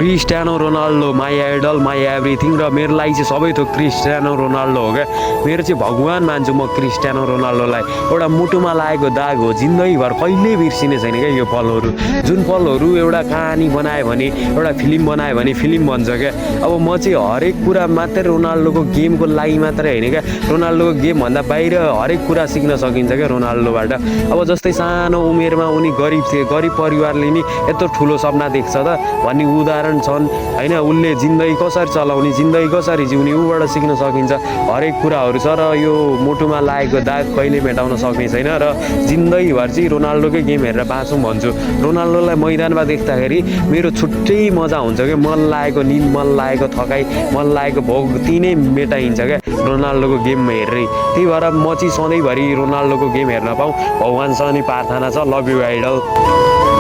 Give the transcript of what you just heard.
Cristiano Ronaldo my idol my everything र मेरो लागि चाहिँ सबै थोक क्रिस्टियानो रोनाल्डो हो क्या। मेरो चाहिँ भगवान् मान्छु म क्रिस्टियानो रोनाल्डोलाई। एउटा मुटुमा लागेको दाग हो, जिन्दगीभर कहिल्यै बिर्सिने छैन क्या यो पलहरू। जुन पलहरू एउटा कहानी बनायो भने, एउटा फिल्म बनायो भने फिल्म भन्छ क्या। अब म चाहिँ हरेक कुरा मात्रै रोनाल्डोको गेमको लागि मात्रै होइन क्या, रोनाल्डोको गेमभन्दा बाहिर हरेक कुरा सिक्न सकिन्छ क्या रोनाल्डोबाट। अब जस्तै सानो उमेरमा उनी गरिब थिए, गरिब परिवारले नि यत्रो ठुलो सपना देख्छ त भन्ने उदाहरण छन् होइन। उसले जिन्दगी कसरी चलाउने, जिन्दगी कसरी जिउने, ऊबाट सिक्न सकिन्छ हरेक कुराहरू छ। र यो मुटुमा लागेको दाग कहिले मेटाउन सक्ने छैन। र जिन्दगीभर चाहिँ रोनाल्डोकै गेम हेरेर बाँचौँ भन्छु। रोनाल्डोलाई मैदानमा देख्दाखेरि मेरो छुट्टै मजा हुन्छ क्या। मन लागेको निद, मन लागेको थकाइ, मन लागेको भोक ती नै मेटाइन्छ क्या रोनाल्डोको गेम हेरेरै। त्यही भएर म चाहिँ सधैँभरि रोनाल्डोको गेम हेर्न पाऊँ भगवान्सँग नि प्रार्थना छ। Love you idol.